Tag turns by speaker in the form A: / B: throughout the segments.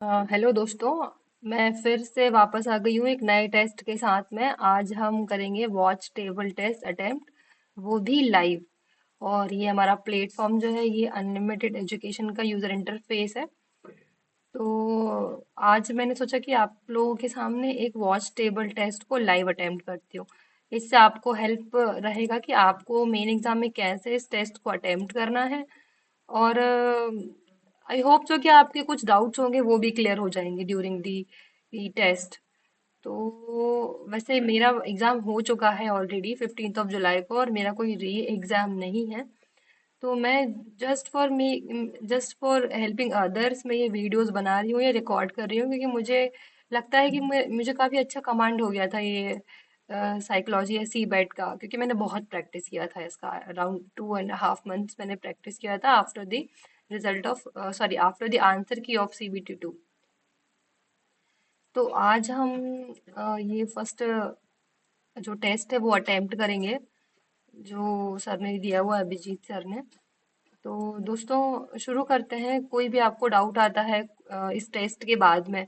A: Hello दोस्तों। मैं फिर से वापस आ गई हूँ एक नए टेस्ट के साथ में। आज हम करेंगे वॉच टेबल टेस्ट अटेम्प्ट, वो भी लाइव। और ये हमारा प्लेटफॉर्म जो है ये अनलिमिटेड एजुकेशन का यूज़र इंटरफेस है। तो आज मैंने सोचा कि आप लोगों के सामने एक वॉच टेबल टेस्ट को लाइव अटेम्प्ट करती हूँ। इससे आपको हेल्प रहेगा कि आपको मेन एग्जाम में कैसे इस टेस्ट को अटेम्प्ट करना है। और आई होप सो कि आपके कुछ डाउट्स होंगे वो भी क्लियर हो जाएंगे ड्यूरिंग दी टेस्ट। तो वैसे मेरा एग्ज़ाम हो चुका है ऑलरेडी 15 जुलाई को, और मेरा कोई री एग्ज़ाम नहीं है। तो मैं जस्ट फॉर हेल्पिंग अदर्स मैं ये वीडियोस बना रही हूँ या रिकॉर्ड कर रही हूँ, क्योंकि मुझे लगता है कि मुझे काफ़ी अच्छा कमांड हो गया था ये साइकोलॉजी या सी बेट का, क्योंकि मैंने बहुत प्रैक्टिस किया था इसका। अराउंड 2.5 मंथ्स मैंने प्रैक्टिस किया था after the result of sorry after the answer की ऑफ CBT 2। तो आज हम ये फर्स्ट जो टेस्ट है वो अटेम्प्ट करेंगे, जो सर ने दिया हुआ है, अभिजीत सर ने। तो दोस्तों शुरू करते हैं। कोई भी आपको डाउट आता है इस टेस्ट के बाद में,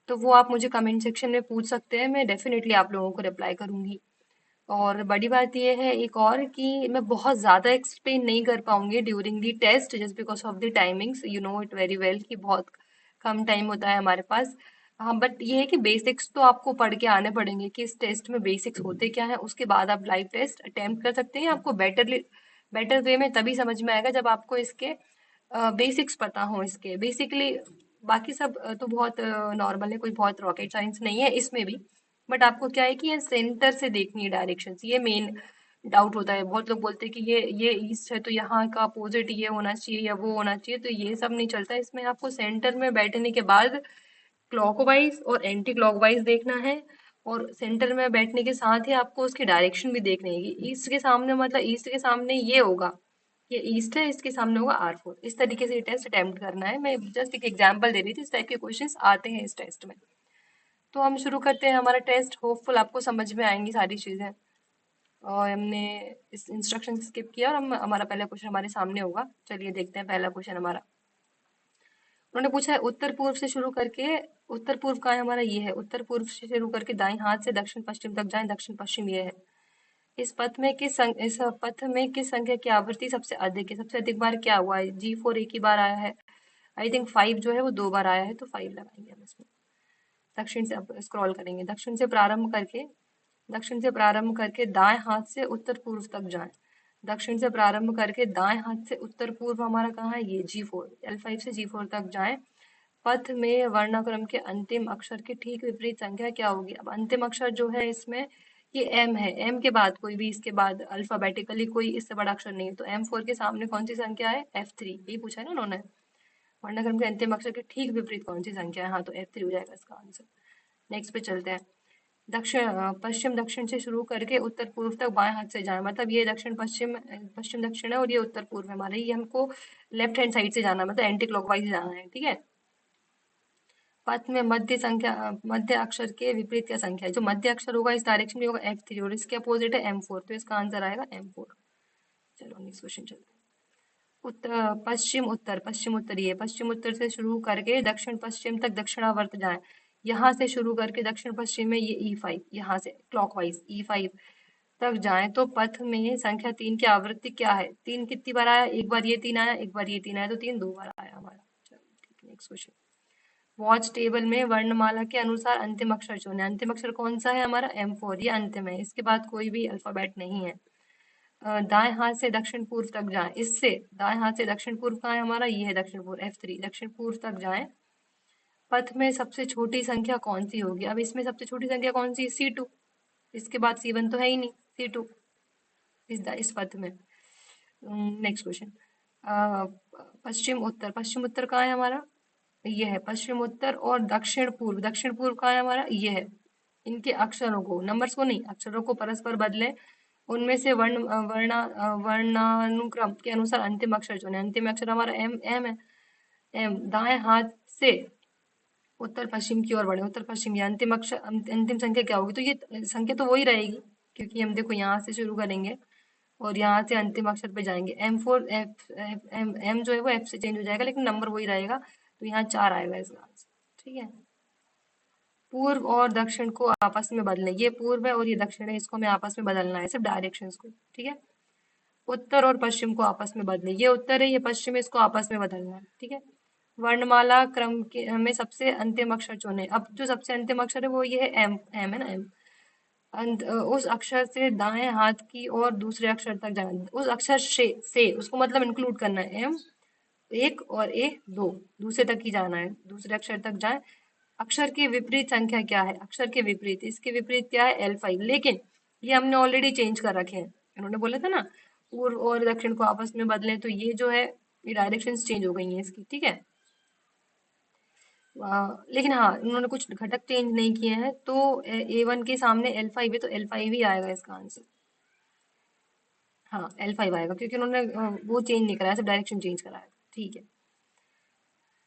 A: तो वो आप मुझे कमेंट सेक्शन में पूछ सकते हैं। मैं डेफिनेटली आप लोगों को रिप्लाई करूंगी। और बड़ी बात यह है एक और, कि मैं बहुत ज़्यादा एक्सप्लेन नहीं कर पाऊंगी during the test, just because of the timings. You know it very well कि बहुत कम टाइम होता है हमारे पास। हाँ, बट ये है कि बेसिक्स तो आपको पढ़ के आने पड़ेंगे कि इस टेस्ट में बेसिक्स होते क्या है। उसके बाद आप लाइव टेस्ट अटेम्प्ट कर सकते हैं। आपको बेटर वे में तभी समझ में आएगा जब आपको इसके बेसिक्स पता हो। इसके बेसिकली बाकी सब तो बहुत नॉर्मल है, कोई बहुत रॉकेट साइंस नहीं है इसमें भी। बट आपको क्या है कि ये सेंटर से देखनी है डायरेक्शंस, ये मेन डाउट होता है। बहुत लोग बोलते हैं कि ये ईस्ट है तो यहाँ का अपोजिट ये होना चाहिए या वो होना चाहिए, तो ये सब नहीं चलता। इसमें आपको सेंटर में बैठने के बाद क्लॉकवाइज और एंटी क्लॉकवाइज देखना है। और सेंटर में बैठने के साथ ही आपको उसकी डायरेक्शन भी देखनी है कि ईस्ट के सामने, मतलब ईस्ट के सामने ये होगा, ये ईस्ट है, इसके सामने होगा R4। इस तरीके से ये टेस्ट अटेम्प्ट करना है। मैं जस्ट एक एग्जांपल दे रही थी, इस टाइप के क्वेश्चंस आते हैं इस टेस्ट में। तो हम शुरू करते हैं हमारा टेस्ट। होपफुल आपको समझ में आएंगी सारी चीजें। और हमने इस इंस्ट्रक्शन स्किप किया, और हम हमारा पहला क्वेश्चन हमारे सामने होगा। चलिए देखते हैं पहला क्वेश्चन हमारा। उन्होंने पूछा है उत्तर पूर्व से शुरू करके, उत्तर पूर्व का है हमारा, ये है उत्तर पूर्व से शुरू करके दाएं हाथ से दक्षिण पश्चिम तक जाएं। दक्षिण पश्चिम ये है। इस पथ में किस संख्या की आवृत्ति सबसे अधिक है? सबसे अधिक बार क्या हुआ है? G4 एक ही बार आया है। आई थिंक 5 जो है वो 2 बार आया है, तो 5 लगाएंगे हम इसमें। दक्षिण से अब स्क्रॉल करेंगे। दक्षिण से प्रारंभ करके दाएं हाथ से उत्तर पूर्व तक जाएं। दक्षिण से प्रारंभ करके दाएं हाथ से उत्तर पूर्व हमारा कहाँ है? ये G4, L5 से G4 तक जाएं। पथ में वर्णाक्रम के अंतिम अक्षर के ठीक विपरीत संख्या क्या होगी? अब अंतिम अक्षर जो है इसमें ये M है। M के बाद कोई भी, इसके बाद अल्फाबेटिकली कोई इससे बड़ा अक्षर नहीं है, तो M4 के सामने कौन सी संख्या है? F3। यही पूछा है ना उन्होंने। वर्णाक्रम के अंतिम अक्षर के ठीक विपरीत कौन सी संख्या है? हाँ, तो F3 हो जाएगा इसका आंसर। नेक्स्ट पे चलते हैं। पश्चिम दक्षिण से शुरू करके उत्तर पूर्व तक बाएं हाथ से जाए, मतलब ये दक्षिण पश्चिम, पश्चिम दक्षिण है और ये उत्तर पूर्व है हमारे। ये हमको लेफ्ट हैंड साइड से जाना है, मतलब एंटी क्लॉकवाइज जाना है, ठीक है। पथ में मध्य अक्षर के विपरीत क्या संख्या है? जो मध्य अक्षर होगा इस डायरेक्शन में होगा F3, और इसके अपोजिट है M4, तो इसका आंसर आएगा M4। चलो नेक्स्ट क्वेश्चन चलते हैं। पश्चिम उत्तर, ये पश्चिम उत्तर से शुरू करके दक्षिण पश्चिम तक दक्षिणावर्त जाए। यहाँ से शुरू करके दक्षिण पश्चिम में ये E5, यहाँ से क्लॉकवाइज E5 तक जाए, तो पथ में संख्या 3 की आवृत्ति क्या है? 3 कितनी बार आया? एक बार ये 3 आया, एक बार ये 3 आया, तो 3 2 बार आया हमारा। चलो ठीक है, नेक्स्ट क्वेश्चन। वॉच टेबल में वर्णमाला के अनुसार अंतिम अक्षर चुने। अंतिम अक्षर कौन सा है हमारा? M4, ये अंतिम है, इसके बाद कोई भी अल्फाबेट नहीं है। दाएं हाथ से दक्षिण पूर्व तक जाएं। इससे दाएं हाथ से दक्षिण पूर्व कहाँ है हमारा? ये है दक्षिण पूर्व, F3। दक्षिण पूर्व तक जाएं। पथ में सबसे छोटी संख्या कौन सी होगी? अब इसमें सबसे छोटी संख्या कौन सी? C2। इसके बाद C1 तो है ही नहीं, C2 इस पथ में। Next question. पश्चिम उत्तर कहाँ है हमारा? ये है पश्चिम उत्तर। और दक्षिण पूर्व कहाँ है हमारा? ये है। इनके अक्षरों को, नंबर्स को नहीं, अक्षरों को परस्पर बदलें। उनमें से वर्णानुक्रम के अनुसार अंतिम अक्षर चुने। अंतिम अक्षर हमारा M है। M दाएं हाथ से उत्तर पश्चिम की ओर बढ़े। उत्तर पश्चिम, ये अंतिम अक्षर, अंतिम संख्या क्या होगी? तो ये संख्या तो वही रहेगी, क्योंकि हम देखो यहाँ से शुरू करेंगे और यहाँ से अंतिम अक्षर पे जाएंगे। M4 एम जो है वो F से चेंज हो जाएगा, लेकिन नंबर वही रहेगा, तो यहाँ 4 आएगा इसका आंसर। ठीक है। पूर्व और दक्षिण को आपस में बदलें, ये पूर्व है और ये दक्षिण है, इसको हमें आपस में बदलना है, सिर्फ डायरेक्शंस को। ठीक है। उत्तर और पश्चिम को आपस में बदलें, ये उत्तर है ये पश्चिम है, इसको आपस में बदलना है। ठीक है। वर्णमाला क्रम के हमें सबसे अंतिम अक्षर चुने। अब जो सबसे अंतिम अक्षर है वो ये है एम, एम है ना, एम। उस अक्षर से दाएं हाथ की और दूसरे अक्षर तक जाना, उस अक्षर से उसको मतलब इंक्लूड करना है। एम एक और ए दो, दूसरे तक ही जाना है, दूसरे अक्षर तक जाए। अक्षर की विपरीत संख्या क्या है? अक्षर के विपरीत, इसके विपरीत क्या है? L5। लेकिन ये हमने ऑलरेडी चेंज कर रखे हैं, इन्होंने बोला था ना पूर्व और दक्षिण को आपस में बदलें, तो ये जो है ये डायरेक्शंस चेंज हो गई हैं इसकी। ठीक है। लेकिन हाँ इन्होंने कुछ घटक चेंज नहीं किए हैं, तो A1 के सामने L5 है तो L5 ही आएगा इसका आंसर। हाँ L5 आएगा क्योंकि उन्होंने वो चेंज नहीं कराया, सिर्फ डायरेक्शन चेंज कराया। ठीक है।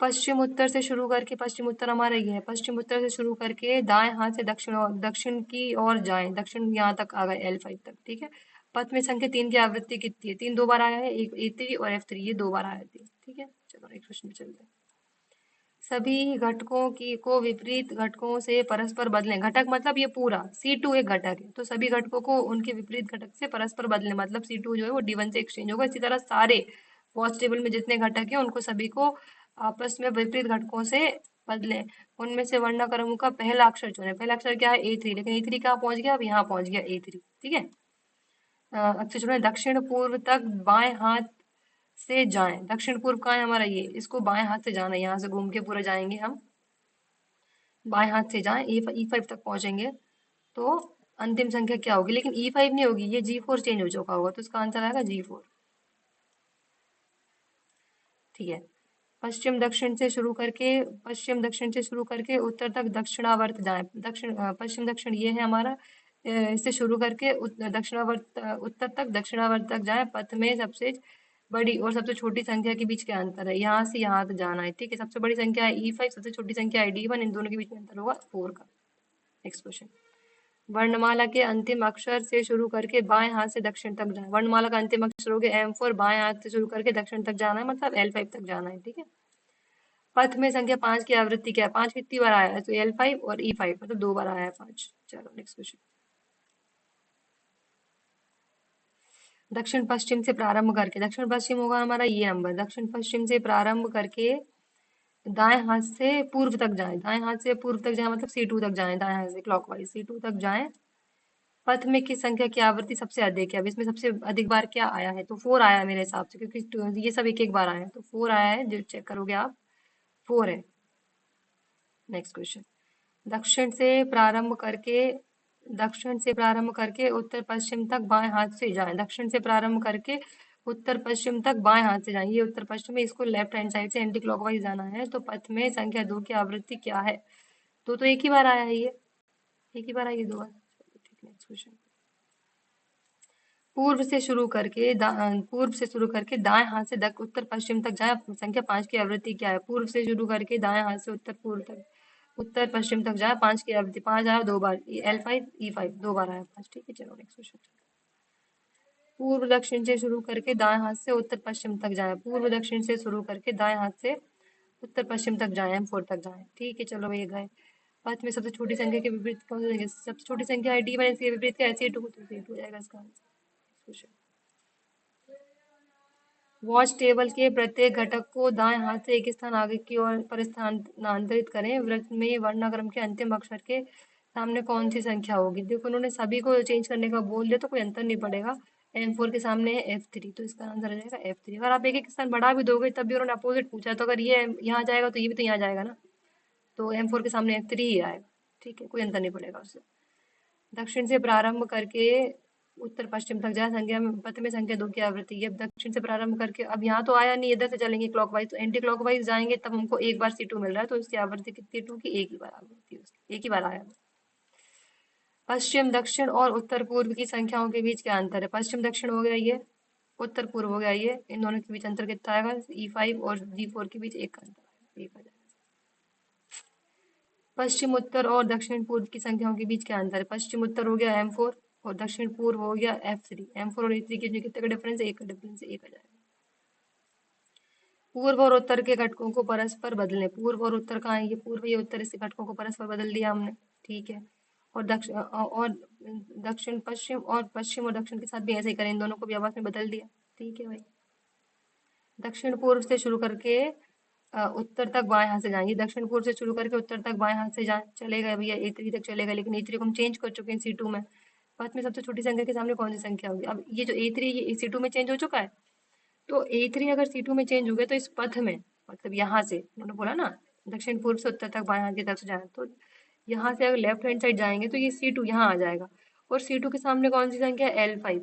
A: पश्चिम उत्तर से शुरू करके, पश्चिम उत्तर हमारा ये है, पश्चिम उत्तर से शुरू करके दाएं हाथ से दक्षिण और दक्षिण की ओर जाएं, दक्षिण यहाँ तक आ गए L5 तक। ठीक है। पथ में संख्या 3 की आवृत्ति कितनी है? 3 दो बार आया है, एक A3 और F3, ये दो बार आया थी। ठीक है। चलो एक प्रश्न पे चलते हैं। सभी घटकों की को विपरीत घटकों से परस्पर बदलें। घटक मतलब ये पूरा C2 एक घटक है, तो सभी घटकों को उनके विपरीत घटक से परस्पर बदलें, मतलब C2 जो है वो D1 से एक्सचेंज होगा। इसी तरह सारे पॉज टेबल में जितने घटक हैं उनको सभी को आपस में विपरीत घटकों से बदलें। उनमें से वर्णक्रम का पहला अक्षर चुने। पहला अक्षर क्या है? A3, लेकिन A3 कहाँ पहुंच गया? अब यहाँ पहुंच गया A3। ठीक है। अक्षर चुने। दक्षिण पूर्व तक बाएं हाथ से जाएं। दक्षिण पूर्व कहाँ है हमारा? ये, इसको बाएं हाथ से जाना है, यहाँ से घूम के पूरा जाएंगे हम, बाएं हाथ से जाएं, E5 तक पहुंचेंगे तो अंतिम संख्या क्या होगी? लेकिन E5 नहीं होगी, ये G4 चेंज हो चुका होगा, तो इसका आंसर आएगा G4। ठीक है। पश्चिम दक्षिण से शुरू करके उत्तर तक दक्षिणावर्त जाए। पश्चिम दक्षिण ये है हमारा, इससे शुरू करके उत्तर तक दक्षिणावर्त तक जाए। पथ में सबसे बड़ी और सबसे छोटी संख्या के बीच क्या अंतर है? यहाँ से यहाँ तक जाना है। ठीक है। सबसे बड़ी संख्या है E5, सबसे छोटी संख्या है D1, इन दोनों के बीच में अंतर होगा 4 का। Next question. वर्णमाला के अंतिम अक्षर से शुरू करके बाएं हाथ से दक्षिण तक जाए। वर्णमाला का अंतिम अक्षर हो गया M4, बाएं हाथ से शुरू करके दक्षिण तक जाना है, मतलब L5 तक जाना है। ठीक है। पथ में संख्या 5 की आवृत्ति क्या है? 5 कितनी बार आया है? तो L5 और E5, मतलब दो बार आया है 5। चलो नेक्स्ट क्वेश्चन। दक्षिण पश्चिम से प्रारंभ करके, दक्षिण पश्चिम होगा हमारा ये नंबर, दक्षिण पश्चिम से प्रारंभ करके दाएं हाथ से पूर्व तक जाएं। दाएं हाथ से पूर्व तक जाएं मतलब C2 तक जाएं, दाएं हाथ से क्लॉकवाइज C2 तक जाएं। पथ में किस संख्या की आवृत्ति सबसे अधिक है? अब इसमें सबसे अधिक बार क्या आया है? तो 4 आया है मेरे हिसाब से, क्योंकि ये सब एक एक बार आए हैं, तो 4 आया है, जो चेक करोगे आप 4 है। Next question. दक्षिण से प्रारंभ करके दक्षिण से प्रारंभ करके उत्तर पश्चिम तक बाएं हाथ से जाएं। दक्षिण से प्रारंभ करके उत्तर पश्चिम तक बाएं हाथ से जाएं, ये उत्तर पश्चिम है, इसको लेफ्ट हैंड साइड से एंटी क्लॉकवाइज जाना है। तो पथ में संख्या 2 की आवृत्ति क्या है? तो एक ही बार आया है ये, एक ही बार आई है, दो बार। ठीक है। Next question. पूर्व से शुरू करके दाएं हाथ से उत्तर पश्चिम तक जाए। संख्या 5 की आवृत्ति क्या है? पूर्व से शुरू करके दाएं हाथ से उत्तर पूर्व तक, उत्तर पश्चिम तक जाए, 5 की आवृत्ति। 5 आया दो बार, L5 E5 दो बार आया 5। ठीक है। चलो नेक्स्ट क्वेश्चन। पूर्व दक्षिण से शुरू करके दाएं हाथ से उत्तर पश्चिम तक जाए। पूर्व दक्षिण से शुरू करके दाएं हाथ से उत्तर पश्चिम तक जाए, M4 तक जाए। ठीक है। चलो ये गए। पथ में सबसे छोटी संख्या के विपरीत कौन सी संख्या? सबसे छोटी संख्या है D1, इसके विपरीत क्या है? C2, तो C2 हो जाएगा इसका आंसर। वॉच टेबल के प्रत्येक घटक को दाएं हाथ से एक स्थान आगे की ओर पर स्थानांतरित करें। वृत्त में वर्णाक्रम के अंतिम अक्षर के सामने कौन सी संख्या होगी? देखो उन्होंने सभी को चेंज करने का बोल दिया, तो कोई अंतर नहीं पड़ेगा। M4 के सामने है F3, तो इसका आंसर आ जाएगा F3। अगर आप एक एक स्थान बढ़ा भी दोगे तब भी उन्होंने अपोजिट पूछा, तो अगर ये यहाँ जाएगा तो ये भी तो यहाँ जाएगा ना, तो M4 के सामने F3 ही आएगा। ठीक है। कोई अंतर नहीं पड़ेगा उससे। दक्षिण से प्रारंभ करके उत्तर पश्चिम तक जहाँ संख्या में पथ में संख्या 2 की आवृत्ति है। दक्षिण से प्रारंभ करके, अब यहाँ तो आया नहीं, इधर से चलेंगे क्लॉकवाइज, तो एंटी क्लॉकवाइज जाएंगे तब हमको एक बार C2 मिल रहा है, तो इसकी आवृत्ति कितनी 2 की? एक ही बार आवृत्ति उसकी, एक ही बार आया। पश्चिम दक्षिण और उत्तर पूर्व की संख्याओं के बीच क्या अंतर है? पश्चिम दक्षिण हो गया ये, उत्तर पूर्व हो गया ये, इन दोनों के बीच अंतर कितना आएगा? E5 और G4 के बीच एक का अंतर आएगा, एक आ जाएगा। पश्चिम उत्तर और दक्षिण पूर्व की संख्याओं के बीच क्या अंतर है? पश्चिम उत्तर हो गया M4 और दक्षिण पूर्व हो गया F3। M4 और A3 के बीच कितने का डिफरेंस है? एक का डिफरेंस है, एक आ जाएगा। पूर्व और उत्तर के घटकों को परस्पर बदलें। पूर्व और उत्तर कहाँ है? ये पूर्व ये उत्तर, इसके घटकों को परस्पर बदल दिया हमने। ठीक है। और दक्षिण पश्चिम, और पश्चिम और दक्षिण के साथ भी ऐसे ही करें, इन दोनों को भी आपस में बदल दिया। ठीक है भाई। दक्षिण पूर्व से शुरू करके उत्तर तक बाएं हाथ से जाएंगे। दक्षिण पूर्व से शुरू करके उत्तर तक बाएं हाथ से जा चलेगा भैया, ए3 तक चलेगा, लेकिन ए3 को हम चेंज कर चुके हैं C2 में। पथ में सबसे छोटी संख्या के सामने कौन सी संख्या होगी? अब ये जो ए3 ये C2 में चेंज हो चुका है, तो ए3 अगर C2 में चेंज हो गया तो इस पथ में, मतलब यहाँ से उन्होंने बोला ना दक्षिण पूर्व से उत्तर तक बाएं हाथ की तरफ से जाए, तो यहाँ से अगर लेफ्ट हैंड साइड जाएंगे तो ये C2 यहाँ आ जाएगा। और C2 के सामने कौन सी संख्या है? L5।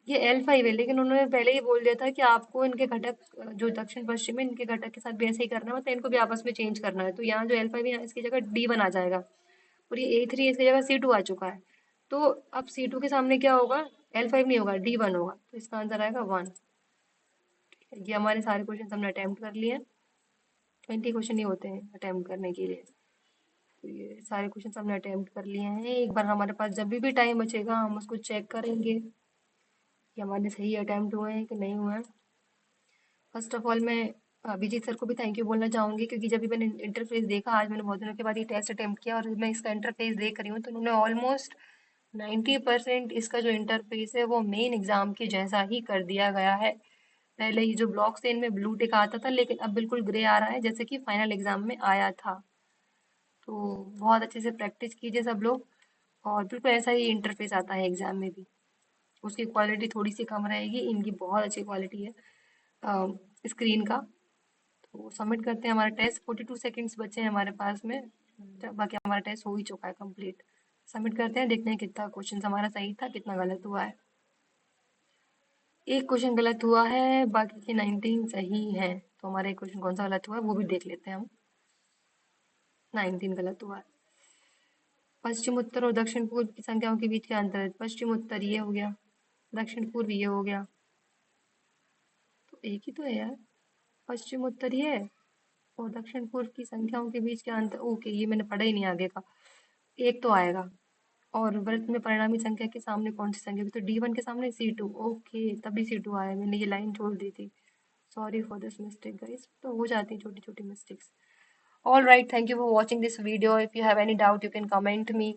A: ये L5 है, लेकिन उन्होंने पहले ही बोल दिया था कि आपको इनके घटक जो दक्षिण पश्चिम है, इनके घटक के साथ भी ऐसे ही करना है, मतलब इनको भी आपस में चेंज करना है। तो यहाँ जो L5 है, इसकी जगह D1 आ जाएगा, और ये A3 इसकी जगह C2 आ चुका है। तो अब C2 के सामने क्या होगा? L5 नहीं होगा, D1 होगा, तो इसका आंसर आएगा 1। ये हमारे सारे क्वेश्चन हमने अटेम्प्ट कर लिए हैं। 20 क्वेश्चन ही होते हैं अटेम्प्ट करने के लिए, तो ये सारे क्वेश्चन हमने अटेम्प्ट कर लिए हैं। एक बार हमारे पास जब भी टाइम बचेगा हम उसको चेक करेंगे कि हमारे सही अटेम्प्ट हुए हैं कि नहीं हुए हैं। फर्स्ट ऑफ ऑल मैं अभिजीत सर को भी थैंक यू बोलना चाहूँगी, क्योंकि जब भी मैंने इंटरफेस देखा, आज मैंने बहुत दिनों के बाद ये टेस्ट अटेम्प्ट किया और मैं इसका इंटरफेस देख रही हूँ, तो उन्होंने ऑलमोस्ट 90% इसका जो इंटरफेस है वो मेन एग्जाम के जैसा ही कर दिया गया है। पहले ये जो ब्लॉक्स थे इनमें ब्लू टिक आता था, लेकिन अब बिल्कुल ग्रे आ रहा है, जैसे कि फाइनल एग्जाम में आया था। तो बहुत अच्छे से प्रैक्टिस कीजिए सब लोग, और बिल्कुल ऐसा ही इंटरफेस आता है एग्जाम में भी। उसकी क्वालिटी थोड़ी सी कम रहेगी, इनकी बहुत अच्छी क्वालिटी है स्क्रीन का। तो सबमिट करते हैं हमारा टेस्ट। 42 सेकेंड्स बचे हैं हमारे पास में, बाकी हमारा टेस्ट हो ही चुका है कंप्लीट। सबमिट करते हैं, देखते हैं कितना क्वेश्चन हमारा सही था, कितना गलत हुआ है। एक क्वेश्चन गलत हुआ है, बाकी के 19 सही है। तो हमारा एक क्वेश्चन कौन सा गलत हुआ है वो भी देख लेते हैं हम। 19 गलत हुआ है। पश्चिम उत्तर और दक्षिण पूर्व की संख्याओं के बीच क्या अंतर है? पश्चिम उत्तर ये हो गया, दक्षिण पूर्व ये हो गया, तो एक ही तो है यार। पश्चिम उत्तर ये है और दक्षिण पूर्व की संख्याओं के बीच क्या अंतर? ओके, ये मैंने पढ़ा ही नहीं आगे का। एक तो आएगा। और वृत्त में परिणामी संख्या के सामने कौन सी संख्या? तो D1 के सामने C2। ओके, तभी C2 आया, मैंने ये लाइन छोड़ दी थी। Sorry for this mistake guys, तो हो जाती है छोटी छोटी mistakes. All right, thank you for watching this video. If you have any doubt, you can comment me.